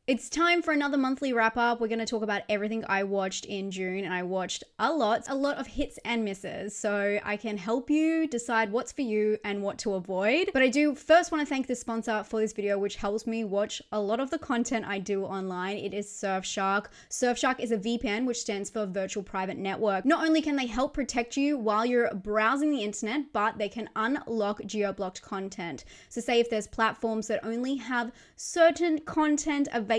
It's time for another monthly wrap up. We're going to talk about everything I watched in June, and I watched a lot of hits and misses, so I can help you decide what's for you and what to avoid. But I do first want to thank the sponsor for this video, which helps me watch a lot of the content I do online. It is Surfshark. Surfshark is a VPN, which stands for Virtual Private Network. Not only can they help protect you while you're browsing the internet, but they can unlock geo-blocked content. So say if there's platforms that only have certain content available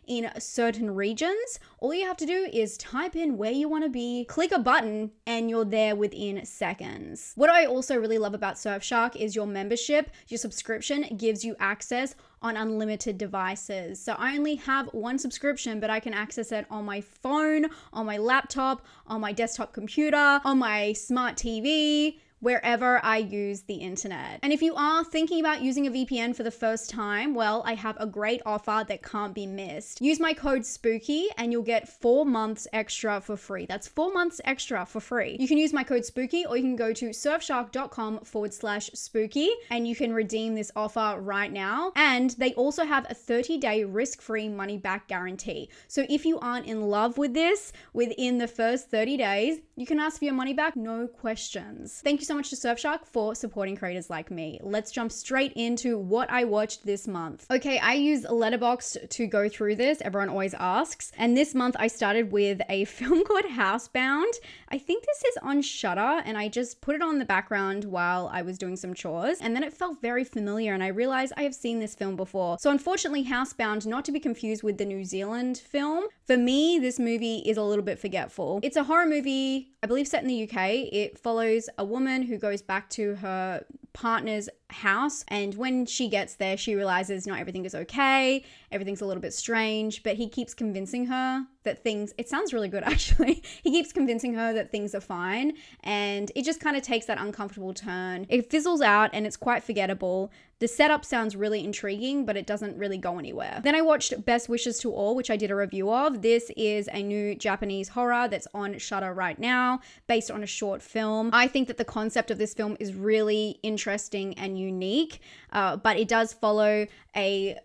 in certain regions, all you have to do is type in where you want to be, click a button, and you're there within seconds. What I also really love about Surfshark is your membership. Your subscription gives you access on unlimited devices. So I only have one subscription, but I can access it on my phone, on my laptop, on my desktop computer, on my smart TV, wherever I use the internet. And if you are thinking about using a VPN for the first time, well, I have a great offer that can't be missed. Use my code SPOOKY and you'll get 4 months extra for free. That's 4 months extra for free. You can use my code SPOOKY, or you can go to surfshark.com/spooky and you can redeem this offer right now. And they also have a 30-day risk-free money-back guarantee. So if you aren't in love with this within the first 30 days, you can ask for your money back, no questions. Thank you so much to Surfshark for supporting creators like me. Let's jump straight into what I watched this month. Okay, I use Letterboxd to go through this. Everyone always asks. And this month I started with a film called Housebound. I think this is on Shudder, and I just put it on the background while I was doing some chores. And then it felt very familiar and I realized I have seen this film before. So unfortunately, Housebound, not to be confused with the New Zealand film, for me, this movie is a little bit forgetful. It's a horror movie, I believe set in the UK. It follows a woman who goes back to her partner's house, and when she gets there, she realizes not everything is okay, everything's a little bit strange, but he keeps convincing her that things, it sounds really good actually, he keeps convincing her that things are fine, and it just kind of takes that uncomfortable turn. It fizzles out and it's quite forgettable. The setup sounds really intriguing, but it doesn't really go anywhere. Then I watched Best Wishes to All, which I did a review of. This is a new Japanese horror that's on Shudder right now, based on a short film. I think that the concept of this film is really interesting and unique, but it does follow a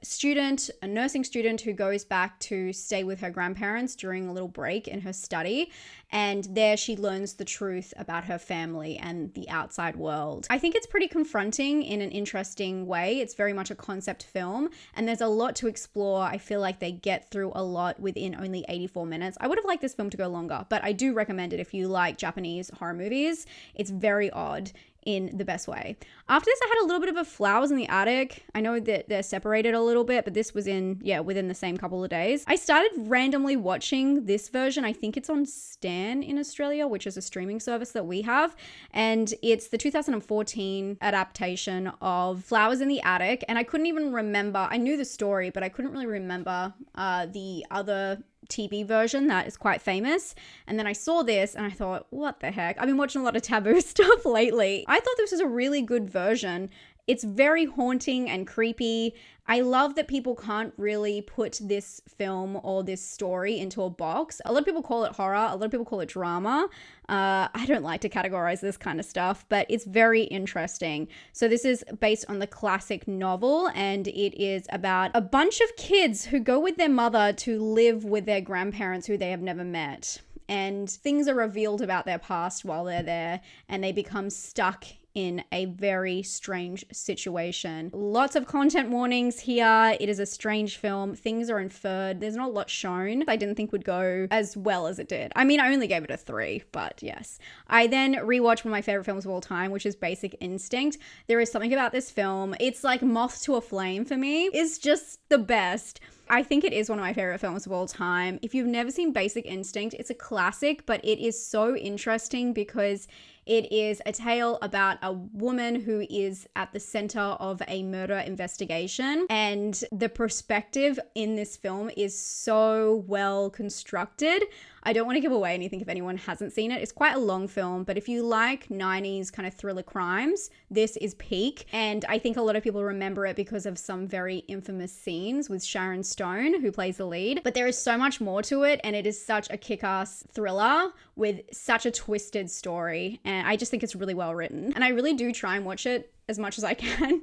nursing student who goes back to stay with her grandparents during a little break in her study. And there she learns the truth about her family and the outside world. I think it's pretty confronting in an interesting way. It's very much a concept film, and there's a lot to explore. I feel like they get through a lot within only 84 minutes. I would have liked this film to go longer, but I do recommend it if you like Japanese horror movies. It's very odd in the best way. After this, I had a little bit of a Flowers in the Attic. I know that they're separated a little bit, but this was within the same couple of days. I started randomly watching this version. I think it's on Stan in Australia, which is a streaming service that we have. And it's the 2014 adaptation of Flowers in the Attic. And I couldn't even remember, I knew the story, but I couldn't really remember the other TV version that is quite famous. And then I saw this and I thought, what the heck? I've been watching a lot of taboo stuff lately. I thought this was a really good version. It's very haunting and creepy. I love that people can't really put this film or this story into a box. A lot of people call it horror. A lot of people call it drama. I don't like to categorize this kind of stuff, but it's very interesting. So this is based on the classic novel, and it is about a bunch of kids who go with their mother to live with their grandparents who they have never met. And things are revealed about their past while they're there, and they become stuck in a very strange situation. Lots of content warnings here. It is a strange film. Things are inferred. There's not a lot shown. I didn't think would go as well as it did. I mean, I only gave it a 3, but yes. I then rewatched one of my favorite films of all time, which is Basic Instinct. There is something about this film. It's like moth to a flame for me. It's just the best. I think it is one of my favorite films of all time. If you've never seen Basic Instinct, it's a classic, but it is so interesting because it is a tale about a woman who is at the center of a murder investigation, and the perspective in this film is so well constructed. I don't want to give away anything if anyone hasn't seen it. It's quite a long film, but if you like 90s kind of thriller crimes, this is peak. And I think a lot of people remember it because of some very infamous scenes with Sharon Stone, who plays the lead. But there is so much more to it, and it is such a kick-ass thriller with such a twisted story. And I just think it's really well written. And I really do try and watch it as much as I can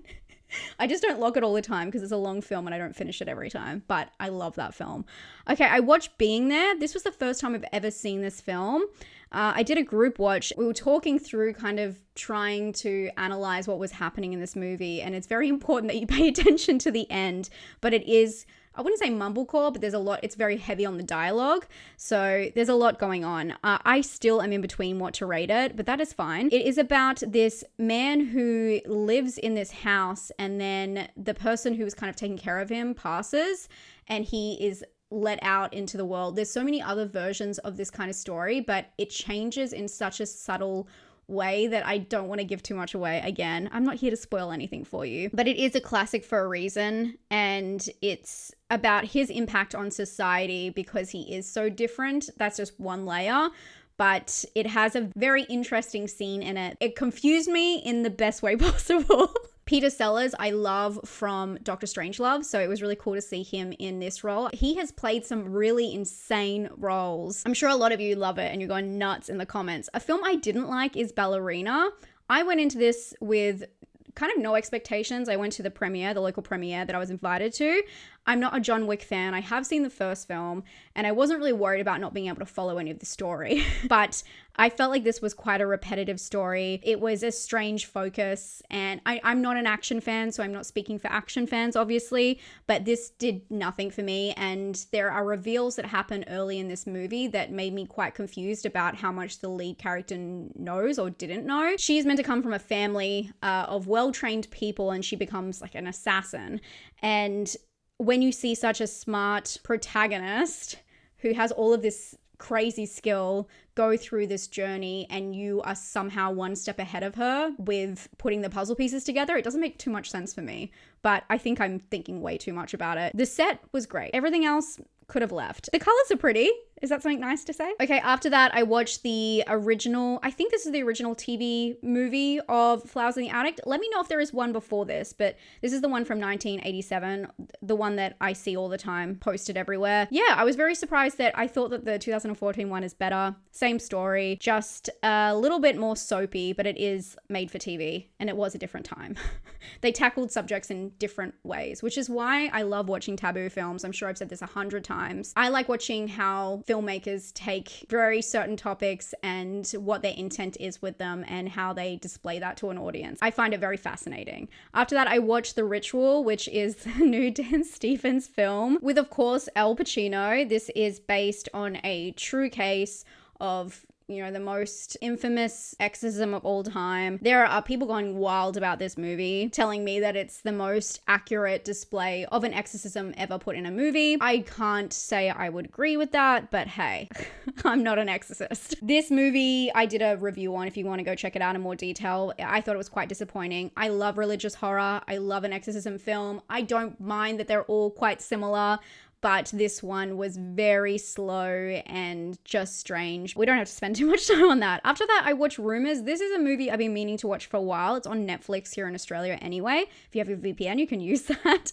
I just don't lock it all the time because it's a long film and I don't finish it every time. But I love that film. Okay, I watched Being There. This was the first time I've ever seen this film. I did a group watch. We were talking through kind of trying to analyze what was happening in this movie. And it's very important that you pay attention to the end. But it is, I wouldn't say mumblecore, but there's a lot. It's very heavy on the dialogue. So there's a lot going on. I still am in between what to rate it, but that is fine. It is about this man who lives in this house, and then the person who was kind of taking care of him passes, and he is let out into the world. There's so many other versions of this kind of story, but it changes in such a subtle way that I don't want to give too much away. Again, I'm not here to spoil anything for you, but it is a classic for a reason, and it's about his impact on society because he is so different. That's just one layer, but it has a very interesting scene in it. It confused me in the best way possible. Peter Sellers, I love from Doctor Strangelove, so it was really cool to see him in this role. He has played some really insane roles. I'm sure a lot of you love it and you're going nuts in the comments. A film I didn't like is Ballerina. I went into this with kind of no expectations. I went to the premiere, the local premiere that I was invited to. I'm not a John Wick fan. I have seen the first film and I wasn't really worried about not being able to follow any of the story. But I felt like this was quite a repetitive story. It was a strange focus, and I'm not an action fan, so I'm not speaking for action fans, obviously, but this did nothing for me. And there are reveals that happen early in this movie that made me quite confused about how much the lead character knows or didn't know. She's meant to come from a family of well-trained people, and she becomes like an assassin. And when you see such a smart protagonist who has all of this crazy skill go through this journey, and you are somehow one step ahead of her with putting the puzzle pieces together, it doesn't make too much sense for me. But I think I'm thinking way too much about it. The set was great. Everything else could have left. The colors are pretty. Is that something nice to say? Okay, after that, I watched the original, I think this is the original TV movie of Flowers in the Attic. Let me know if there is one before this, but this is the one from 1987, the one that I see all the time, posted everywhere. Yeah, I was very surprised that I thought that the 2014 one is better. Same story, just a little bit more soapy, but it is made for TV, and it was a different time. They tackled subjects in different ways, which is why I love watching taboo films. I'm sure I've said this 100 times. I like watching how filmmakers take very certain topics and what their intent is with them and how they display that to an audience. I find it very fascinating. After that, I watched The Ritual, which is the new Dan Stevens film with, of course, Al Pacino. This is based on a true case of, you know, the most infamous exorcism of all time. There are people going wild about this movie, telling me that it's the most accurate display of an exorcism ever put in a movie. I can't say I would agree with that, but hey, I'm not an exorcist. This movie I did a review on if you want to go check it out in more detail. I thought it was quite disappointing. I love religious horror. I love an exorcism film. I don't mind that they're all quite similar, but this one was very slow and just strange. We don't have to spend too much time on that. After that, I watched Rumors. This is a movie I've been meaning to watch for a while. It's on Netflix here in Australia anyway. If you have a VPN, you can use that.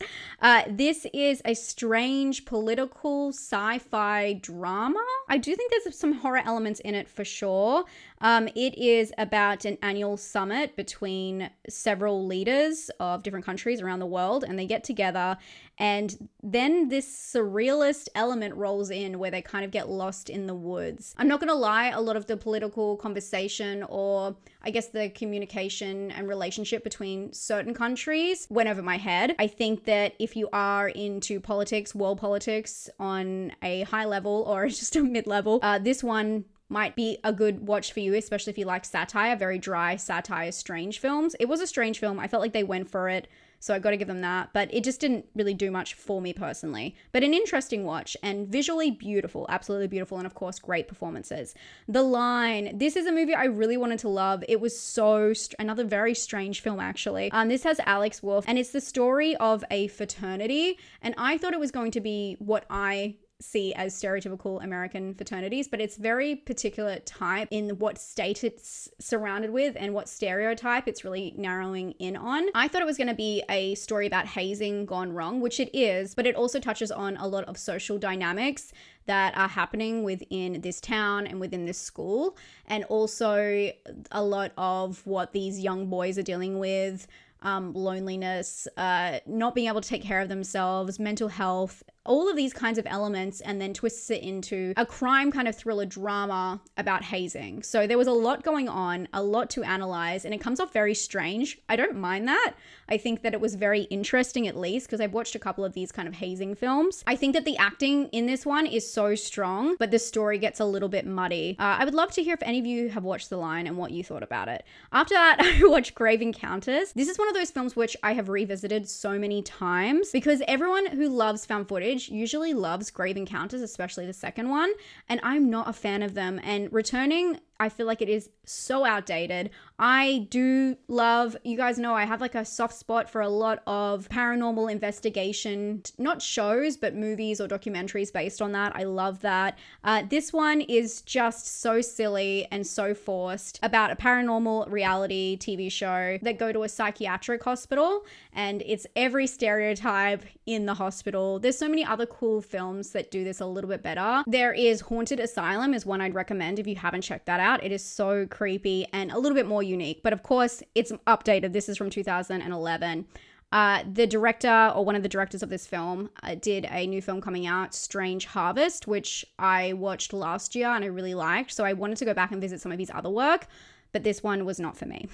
This is a strange political sci-fi drama. I do think there's some horror elements in it for sure. It is about an annual summit between several leaders of different countries around the world, and they get together, and then this surrealist element rolls in where they kind of get lost in the woods. I'm not gonna lie, a lot of the political conversation, or I guess the communication and relationship between certain countries, went over my head. I think that if you are into politics, world politics on a high level or just a mid-level, this one might be a good watch for you, especially if you like satire, very dry satire, strange films. It was a strange film. I felt like they went for it, so I got to give them that, but it just didn't really do much for me personally. But an interesting watch, and visually beautiful, absolutely beautiful, and of course, great performances. The Line. This is a movie I really wanted to love. It was another very strange film, actually. This has Alex Wolff, and it's the story of a fraternity, and I thought it was going to be what I see as stereotypical American fraternities, but it's very particular type in what state it's surrounded with and what stereotype it's really narrowing in on. I thought it was going to be a story about hazing gone wrong, which it is, but it also touches on a lot of social dynamics that are happening within this town and within this school, and also a lot of what these young boys are dealing with loneliness, not being able to take care of themselves, mental health, all of these kinds of elements, and then twists it into a crime kind of thriller drama about hazing. So there was a lot going on, a lot to analyze, and it comes off very strange. I don't mind that. I think that it was very interesting, at least, because I've watched a couple of these kind of hazing films. I think that the acting in this one is so strong, but the story gets a little bit muddy. I would love to hear if any of you have watched The Line and what you thought about it. After that, I watched Grave Encounters. This is one of those films which I have revisited so many times because everyone who loves found footage usually loves Grave Encounters, especially the second one, and I'm not a fan of them. And returning, I feel like it is so outdated. I do love, you guys know I have like a soft spot for a lot of paranormal investigation, not shows, but movies or documentaries based on that. I love that. This one is just so silly and so forced about a paranormal reality TV show that go to a psychiatric hospital, and it's every stereotype in the hospital. There's so many other cool films that do this a little bit better. There is Haunted Asylum is one I'd recommend if you haven't checked that out. It is so creepy and a little bit more unique, but of course it's updated. This is from 2011. The director, or one of the directors of this film, did a new film coming out, Strange Harvest, which I watched last year and I really liked. So I wanted to go back and visit some of his other work, but this one was not for me.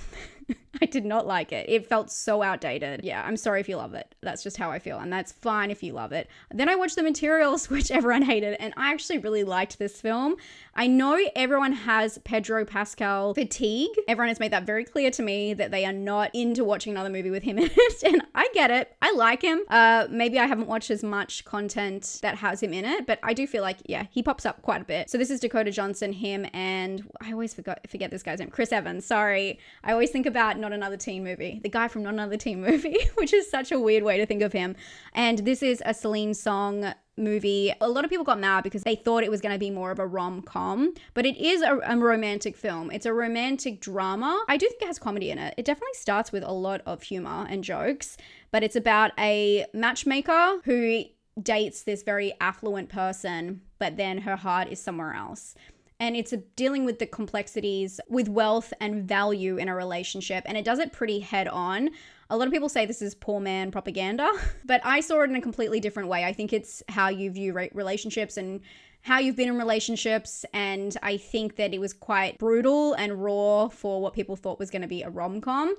I did not like it. It felt so outdated. Yeah, I'm sorry if you love it. That's just how I feel, and that's fine if you love it. Then I watched The Materials, which everyone hated, and I actually really liked this film. I know everyone has Pedro Pascal fatigue. Everyone has made that very clear to me that they are not into watching another movie with him in it, and I get it. I like him. Maybe I haven't watched as much content that has him in it, but I do feel like, yeah, he pops up quite a bit. So this is Dakota Johnson, him, and I always forget this guy's name, Chris Evans. Sorry. I always think about Not Another Teen Movie, the guy from Not Another Teen Movie, which is such a weird way to think of him. And this is a Celine Song movie. A lot of people got mad because they thought it was going to be more of a rom-com, but it is a romantic film. It's a romantic drama. I do think it has comedy in it. It definitely starts with a lot of humor and jokes, but it's about a matchmaker who dates this very affluent person, but then her heart is somewhere else. And it's dealing with the complexities with wealth and value in a relationship. And it does it pretty head on. A lot of people say this is poor man propaganda, but I saw it in a completely different way. I think it's how you view relationships and how you've been in relationships. And I think that it was quite brutal and raw for what people thought was going to be a rom-com,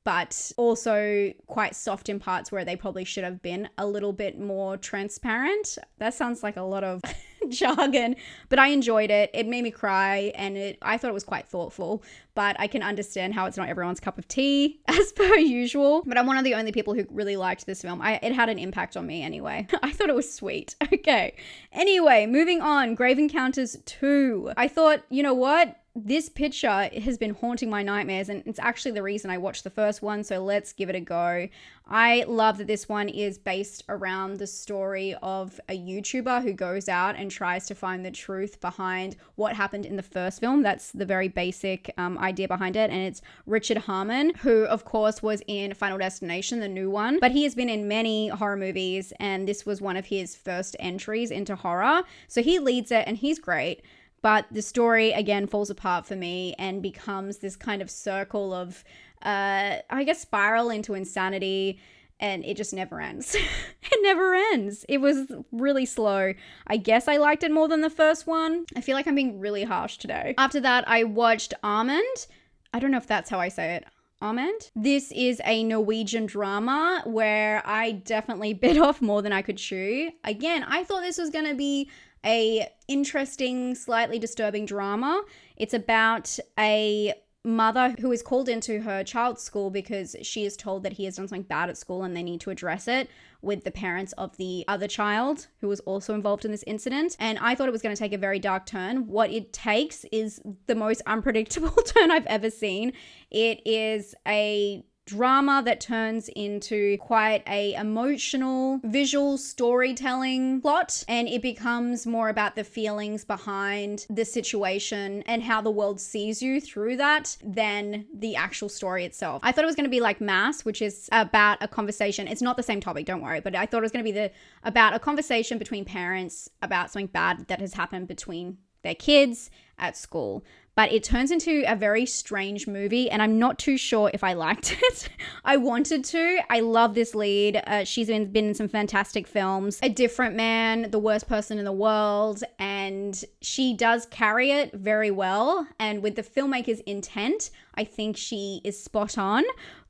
but also quite soft in parts where they probably should have been a little bit more transparent. That sounds like a lot of jargon, but I enjoyed it. It made me cry, and I thought it was quite thoughtful, but I can understand how it's not everyone's cup of tea as per usual. But I'm one of the only people who really liked this film. It had an impact on me anyway. I thought it was sweet. Okay. Anyway, moving on. Grave Encounters 2. I thought, you know what? This picture has been haunting my nightmares, and it's actually the reason I watched the first one, so let's give it a go. I love that this one is based around the story of a YouTuber who goes out and tries to find the truth behind what happened in the first film. That's the very basic idea behind it, and it's Richard Harmon, who of course was in Final Destination, the new one, but he has been in many horror movies, and this was one of his first entries into horror. So he leads it, and he's great. But the story, again, falls apart for me and becomes this kind of circle of, I guess, spiral into insanity, and it just never ends. It never ends. It was really slow. I guess I liked it more than the first one. I feel like I'm being really harsh today. After that, I watched Almond. I don't know if that's how I say it. Almond. This is a Norwegian drama where I definitely bit off more than I could chew. Again, I thought this was going to be a interesting, slightly disturbing drama. It's about a mother who is called into her child's school because she is told that he has done something bad at school and they need to address it with the parents of the other child who was also involved in this incident. And I thought it was going to take a very dark turn. What it takes is the most unpredictable turn I've ever seen. It is a drama that turns into quite a emotional visual storytelling plot, and it becomes more about the feelings behind the situation and how the world sees you through that than the actual story itself. I thought it was going to be like Mass, which is about a conversation. It's not the same topic, don't worry, but I thought it was going to be about a conversation between parents about something bad that has happened between their kids at school. but it turns into a very strange movie, and I'm not too sure if I liked it. I wanted to. I love this lead. She's been in some fantastic films. A Different Man, The Worst Person in the World, and she does carry it very well. And with the filmmaker's intent, I think she is spot on.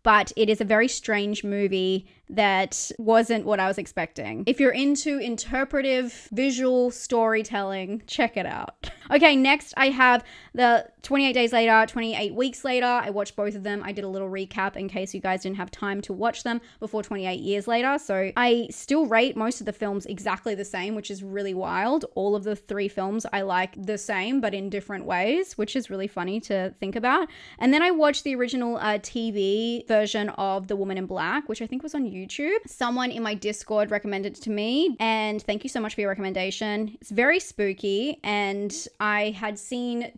But it is a very strange movie that wasn't what I was expecting. If you're into interpretive visual storytelling, check it out. Okay, next I have the 28 Days Later, 28 Weeks Later. I watched both of them. I did a little recap in case you guys didn't have time to watch them before 28 Years Later. So I still rate most of the films exactly the same, which is really wild. All of the 3 films I like the same, but in different ways, which is really funny to think about. And then I watched the original TV version of The Woman in Black, which I think was on YouTube. Someone in my Discord recommended it to me, and thank you so much for your recommendation. It's very spooky, and I had seen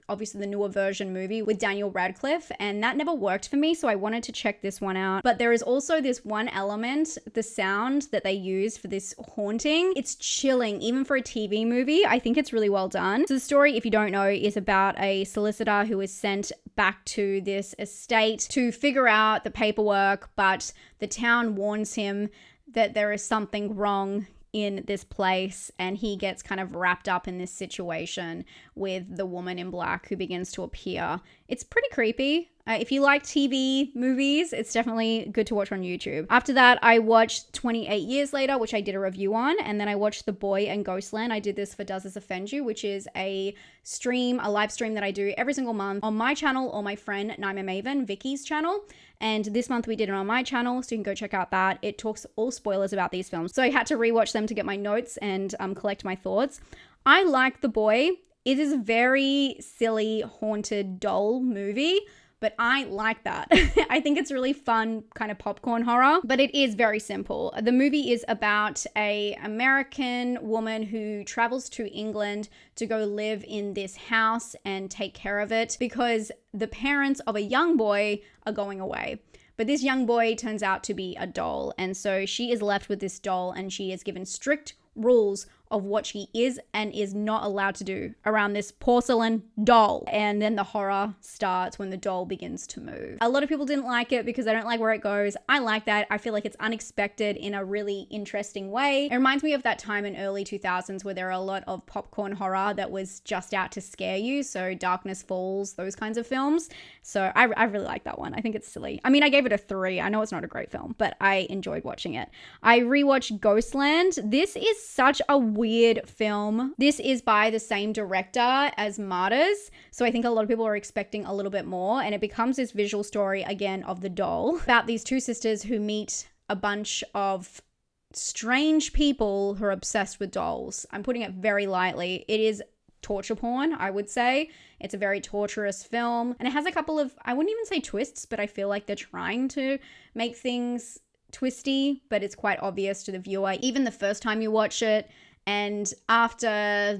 obviously the newer version movie with Daniel Radcliffe, and that never worked for me, so I wanted to check this one out. But there is also this one element, the sound that they use for this haunting. It's chilling, even for a TV movie. I think it's really well done. So the story, if you don't know, is about a solicitor who is sent back to this estate to figure out the paperwork, but the town warns him that there is something wrong in this place, and he gets kind of wrapped up in this situation with the woman in black who begins to appear. It's pretty creepy. If you like TV movies, it's definitely good to watch on YouTube. After that, I watched 28 Years Later, which I did a review on, and then I watched The Boy and Ghostland. I did this for Does This Offend You, which is a live stream that I do every single month on my channel or my friend Naima Maven, Vicky's channel. And this month we did it on my channel, so you can go check out that. It talks all spoilers about these films. So I had to rewatch them to get my notes and collect my thoughts. I like The Boy. It is a very silly, haunted doll movie, but I like that. I think it's really fun kind of popcorn horror, but it is very simple. The movie is about an American woman who travels to England to go live in this house and take care of it because the parents of a young boy are going away. But this young boy turns out to be a doll, and so she is left with this doll, and she is given strict rules of what she is and is not allowed to do around this porcelain doll. And then the horror starts when the doll begins to move. A lot of people didn't like it because they don't like where it goes. I like that. I feel like it's unexpected in a really interesting way. It reminds me of that time in early 2000s where there are a lot of popcorn horror that was just out to scare you. So Darkness Falls, those kinds of films. So I really like that one. I think it's silly. I mean, I gave it a 3. I know it's not a great film, but I enjoyed watching it. I rewatched Ghostland. This is such a weird film. This is by the same director as Martyrs, so I think a lot of people are expecting a little bit more, and it becomes this visual story again of the doll about these 2 sisters who meet a bunch of strange people who are obsessed with dolls. I'm putting it very lightly. It is torture porn, I would say. It's a very torturous film, and it has a couple of, I wouldn't even say twists, but I feel like they're trying to make things twisty, but it's quite obvious to the viewer, even the first time you watch it. And after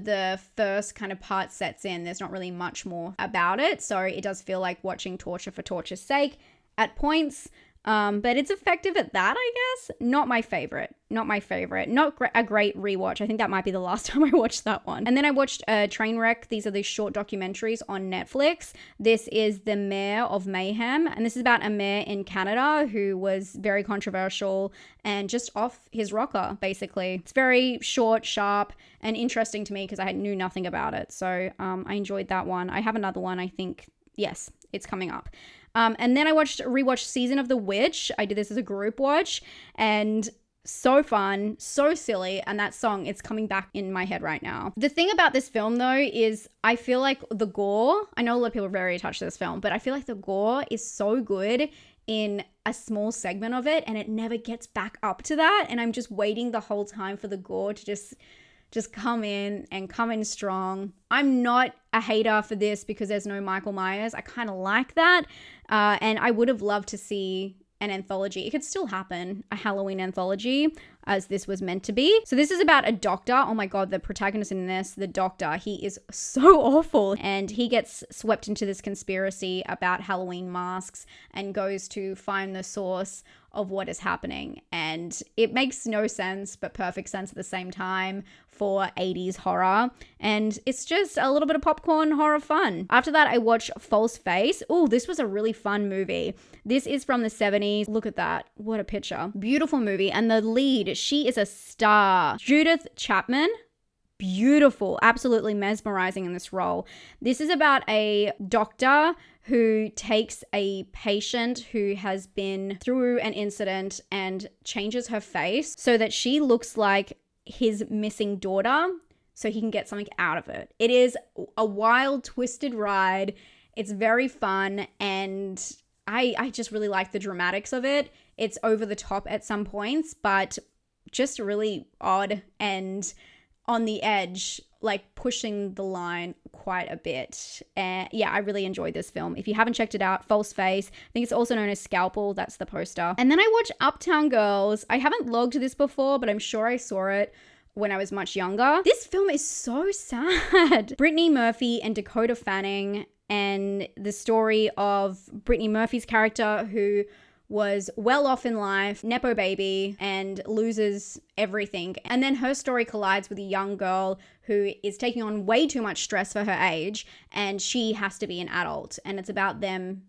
the first kind of part sets in, there's not really much more about it. So it does feel like watching torture for torture's sake at points. But it's effective at that, I guess. Not my favorite. Not a great rewatch. I think that might be the last time I watched that one. And then I watched Trainwreck. These are the short documentaries on Netflix. This is The Mayor of Mayhem. And this is about a mayor in Canada who was very controversial and just off his rocker, basically. It's very short, sharp, and interesting to me because I knew nothing about it. So I enjoyed that one. I have another one, I think. Yes, it's coming up. And then I rewatched Season of the Witch. I did this as a group watch, and so fun, so silly, and that song, it's coming back in my head right now. The thing about this film, though, is I feel like the gore, I know a lot of people are very attached to this film, but I feel like the gore is so good in a small segment of it, and it never gets back up to that, and I'm just waiting the whole time for the gore to just come in strong. I'm not a hater for this because there's no Michael Myers. I kind of like that. And I would have loved to see an anthology. It could still happen, a Halloween anthology. as this was meant to be. So this is about a doctor. Oh my God, the protagonist in this, the doctor, he is so awful. And he gets swept into this conspiracy about Halloween masks and goes to find the source of what is happening. And it makes no sense, but perfect sense at the same time for 80s horror. And it's just a little bit of popcorn horror fun. After that, I watched False Face. Oh, this was a really fun movie. This is from the 70s. Look at that. What a picture. Beautiful movie. And the lead, she is a star. Judith Chapman. Beautiful. Absolutely mesmerizing in this role. This is about a doctor who takes a patient who has been through an incident and changes her face so that she looks like his missing daughter so he can get something out of it. It is a wild, twisted ride. It's very fun, and I just really like the dramatics of it. It's over the top at some points, but just really odd and on the edge, like pushing the line quite a bit. Yeah, I really enjoyed this film. If you haven't checked it out, False Face. I think it's also known as Scalpel. That's the poster. And then I watched Uptown Girls. I haven't logged this before, but I'm sure I saw it when I was much younger. This film is so sad. Brittany Murphy and Dakota Fanning, and the story of Brittany Murphy's character, who was well off in life, nepo baby, and loses everything. And then her story collides with a young girl who is taking on way too much stress for her age, and she has to be an adult. And it's about them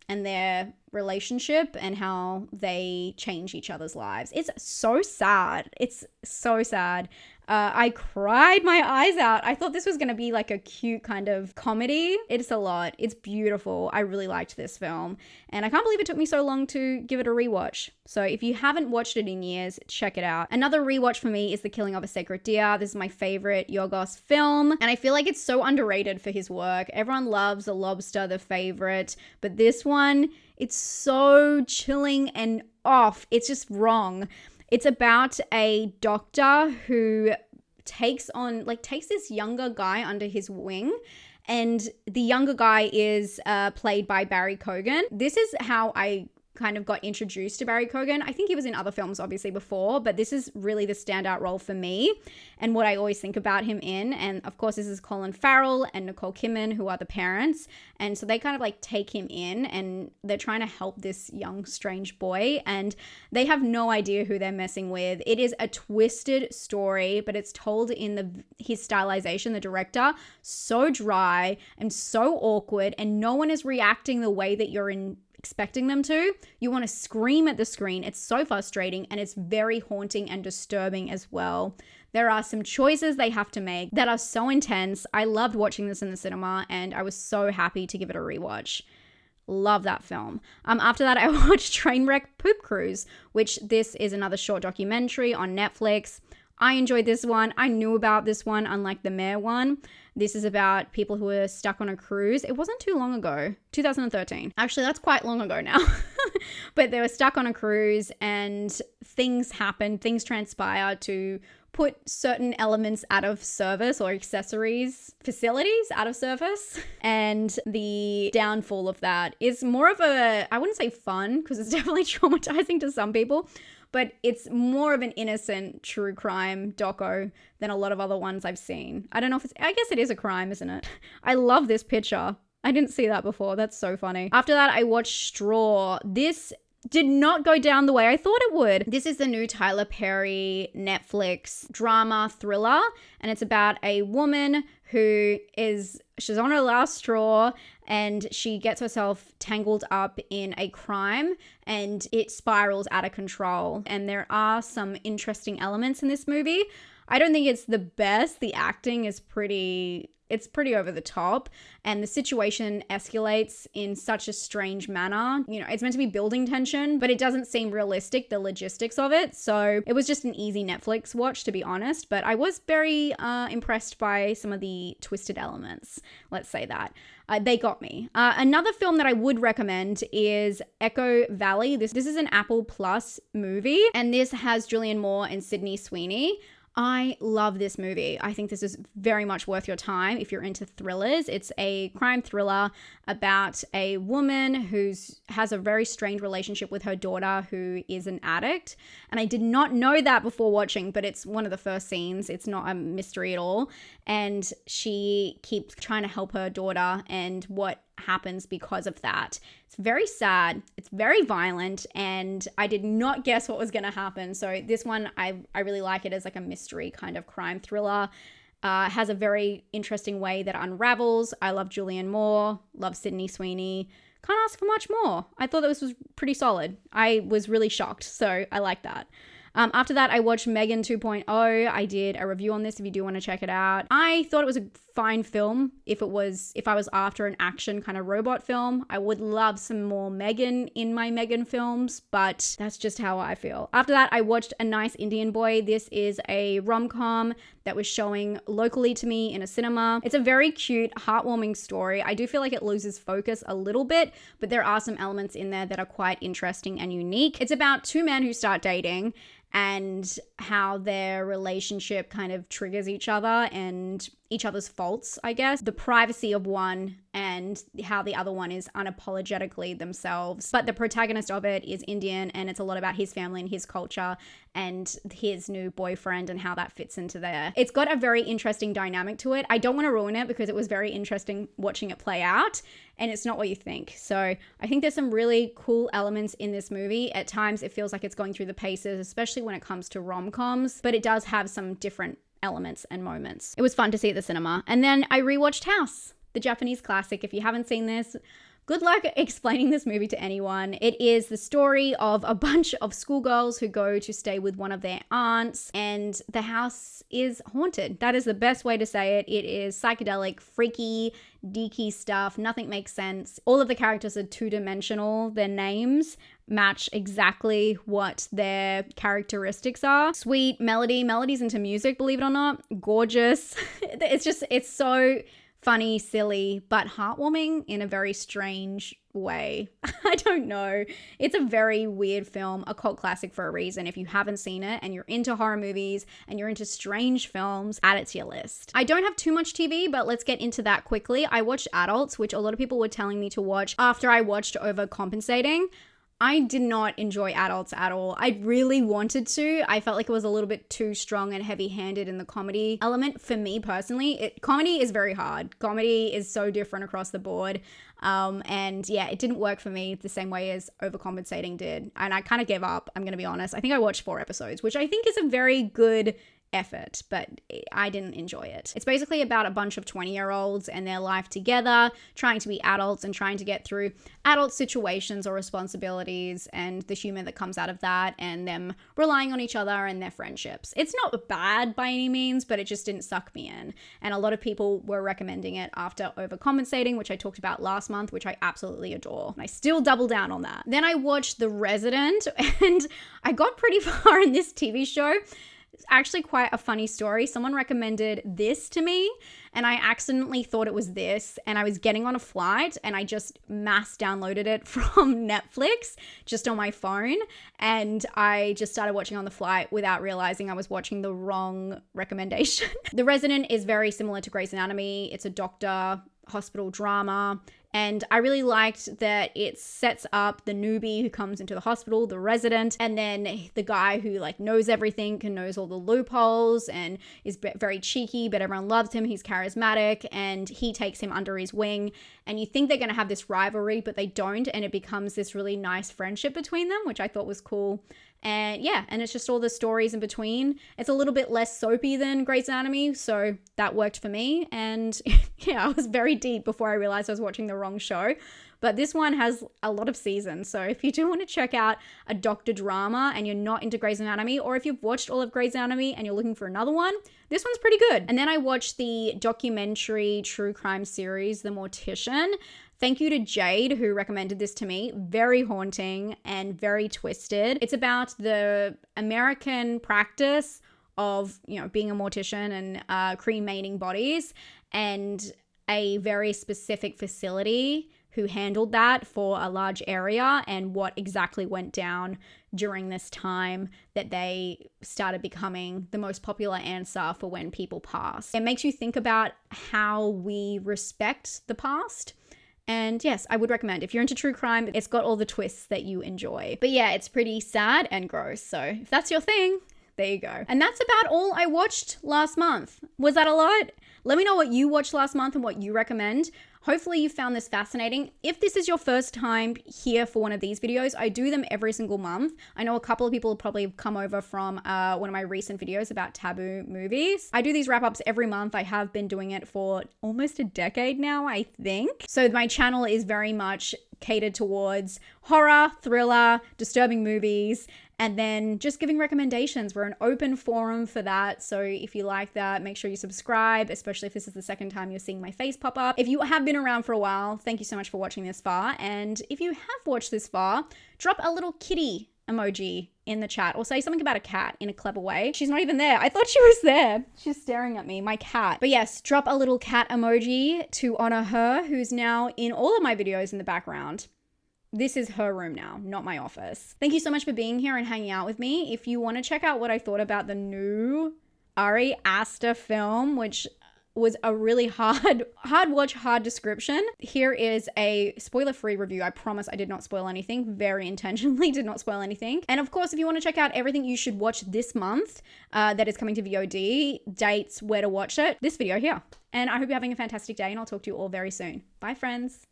and their relationship and how they change each other's lives. It's so sad. It's so sad. I cried my eyes out. I thought this was going to be like a cute kind of comedy. It's a lot. It's beautiful. I really liked this film. And I can't believe it took me so long to give it a rewatch. So if you haven't watched it in years, check it out. Another rewatch for me is The Killing of a Sacred Deer. This is my favorite Yorgos film. And I feel like it's so underrated for his work. Everyone loves The Lobster, The Favorite. But this one, it's so chilling and off. It's just wrong. It's about a doctor who takes this younger guy under his wing, and the younger guy is played by Barry Keoghan. This is how I kind of got introduced to Barry Keoghan. I think he was in other films obviously before, but this is really the standout role for me and what I always think about him in. And of course, this is Colin Farrell and Nicole Kidman, who are the parents. And so they kind of like take him in, and they're trying to help this young, strange boy, and they have no idea who they're messing with. It is a twisted story, but it's told in his stylization, the director, so dry and so awkward, and no one is reacting the way that you're expecting them to. You want to scream at the screen. It's so frustrating, and it's very haunting and disturbing as well. There are some choices they have to make that are so intense. I loved watching this in the cinema, and I was so happy to give it a rewatch. Love that film. After that, I watched Trainwreck Poop Cruise, which this is another short documentary on Netflix. I enjoyed this one. I knew about this one, unlike the Mayor one. This is about people who are stuck on a cruise. It wasn't too long ago, 2013. Actually, that's quite long ago now. But they were stuck on a cruise, and things happen, things transpire to put certain elements out of service, or facilities out of service. And the downfall of that is more of I wouldn't say fun, because it's definitely traumatizing to some people, but it's more of an innocent true crime doco than a lot of other ones I've seen. I don't know if I guess it is a crime, isn't it? I love this picture. I didn't see that before. That's so funny. After that, I watched Straw. This did not go down the way I thought it would. This is the new Tyler Perry Netflix drama thriller, and it's about a woman she's on her last straw, and she gets herself tangled up in a crime, and it spirals out of control. And there are some interesting elements in this movie. I don't think it's the best. The acting is pretty over the top, and the situation escalates in such a strange manner. You know, it's meant to be building tension, but it doesn't seem realistic, the logistics of it. So it was just an easy Netflix watch, to be honest, but I was very impressed by some of the twisted elements. Let's say that. They got me. Another film that I would recommend is Echo Valley. This is an Apple Plus movie, and this has Julianne Moore and Sydney Sweeney. I love this movie. I think this is very much worth your time if you're into thrillers. It's a crime thriller about a woman who has a very strained relationship with her daughter who is an addict. And I did not know that before watching, but it's one of the first scenes. It's not a mystery at all. And she keeps trying to help her daughter and what happens because of that. It's very sad. It's very violent, and I did not guess what was going to happen. So this one, I really like it as like a mystery kind of crime thriller. Has a very interesting way that it unravels. I love Julianne Moore, love Sydney Sweeney. Can't ask for much more. I thought this was pretty solid. I was really shocked, so I like that. After that, I watched Megan 2.0. I did a review on this if you do want to check it out. I thought it was a fine film. If I was after an action kind of robot film, I would love some more Megan in my Megan films, but that's just how I feel. After that, I watched A Nice Indian Boy. This is a rom-com that was showing locally to me in a cinema. It's a very cute, heartwarming story. I do feel like it loses focus a little bit, but there are some elements in there that are quite interesting and unique. It's about two men who start dating and how their relationship kind of triggers each other and each other's faults, I guess. The privacy of one and how the other one is unapologetically themselves. But the protagonist of it is Indian, and it's a lot about his family and his culture and his new boyfriend and how that fits into there. It's got a very interesting dynamic to it. I don't want to ruin it because it was very interesting watching it play out, and it's not what you think. So I think there's some really cool elements in this movie. At times it feels like it's going through the paces, especially when it comes to rom-coms, but it does have some different elements and moments. It was fun to see at the cinema. And then I rewatched House, the Japanese classic. If you haven't seen this, good luck explaining this movie to anyone. It is the story of a bunch of schoolgirls who go to stay with one of their aunts, and the house is haunted. That is the best way to say it. It is psychedelic, freaky, deaky stuff. Nothing makes sense. All of the characters are two-dimensional. Their names match exactly what their characteristics are. Sweet melody. Melody's into music, believe it or not. Gorgeous. It's so funny, silly, but heartwarming in a very strange way. I don't know. It's a very weird film, a cult classic for a reason. If you haven't seen it and you're into horror movies and you're into strange films, add it to your list. I don't have too much TV, but let's get into that quickly. I watched Adults, which a lot of people were telling me to watch after I watched Overcompensating. I did not enjoy Adults at all. I really wanted to. I felt like it was a little bit too strong and heavy-handed in the comedy element for me personally. Comedy is very hard. Comedy is so different across the board. And yeah, it didn't work for me the same way as Overcompensating did. And I kind of gave up, I'm going to be honest. I think I watched 4 episodes, which I think is a very good effort, but I didn't enjoy it. It's basically about a bunch of 20-year-olds and their life together, trying to be adults and trying to get through adult situations or responsibilities and the humor that comes out of that and them relying on each other and their friendships. It's not bad by any means, but it just didn't suck me in. And a lot of people were recommending it after Overcompensating, which I talked about last month, which I absolutely adore. And I still double down on that. Then I watched The Resident, and I got pretty far in this TV show. It's actually quite a funny story. Someone recommended this to me and I accidentally thought it was this, and I was getting on a flight and I just mass downloaded it from Netflix just on my phone, and I just started watching on the flight without realizing I was watching the wrong recommendation. The Resident is very similar to Grey's Anatomy. It's a doctor hospital drama. And I really liked that it sets up the newbie who comes into the hospital, the resident, and then the guy who like knows everything and knows all the loopholes and is very cheeky, but everyone loves him. He's charismatic and he takes him under his wing. And you think they're going to have this rivalry, but they don't. And it becomes this really nice friendship between them, which I thought was cool. And yeah, and it's just all the stories in between. It's a little bit less soapy than Grey's Anatomy, so that worked for me. And yeah, I was very deep before I realized I was watching the wrong show. But this one has a lot of seasons. So if you do want to check out a doctor drama and you're not into Grey's Anatomy, or if you've watched all of Grey's Anatomy and you're looking for another one, this one's pretty good. And then I watched the documentary true crime series, The Mortician. Thank you to Jade, who recommended this to me. Very haunting and very twisted. It's about the American practice of, being a mortician and cremating bodies, and a very specific facility who handled that for a large area and what exactly went down during this time that they started becoming the most popular answer for when people pass. It makes you think about how we respect the past. And yes, I would recommend, if you're into true crime, it's got all the twists that you enjoy. But yeah, it's pretty sad and gross. So if that's your thing, there you go. And that's about all I watched last month. Was that a lot? Let me know what you watched last month and what you recommend. Hopefully you found this fascinating. If this is your first time here for one of these videos, I do them every single month. I know a couple of people have probably come over from one of my recent videos about taboo movies. I do these wrap-ups every month. I have been doing it for almost a decade now, I think. So my channel is very much catered towards horror, thriller, disturbing movies, and then just giving recommendations. We're an open forum for that. So if you like that, make sure you subscribe, especially if this is the second time you're seeing my face pop up. If you have been around for a while, thank you so much for watching this far. And if you have watched this far, drop a little kitty emoji in the chat or say something about a cat in a clever way. She's not even there. I thought she was there. She's staring at me, my cat. But yes, drop a little cat emoji to honor her, who's now in all of my videos in the background. This is her room now, not my office. Thank you so much for being here and hanging out with me. If you want to check out what I thought about the new Ari Aster film, which was a really hard watch, hard description, here is a spoiler-free review. I promise I did not spoil anything. Very intentionally did not spoil anything. And of course, if you want to check out everything you should watch this month that is coming to VOD, dates, where to watch it, this video here. And I hope you're having a fantastic day, and I'll talk to you all very soon. Bye, friends.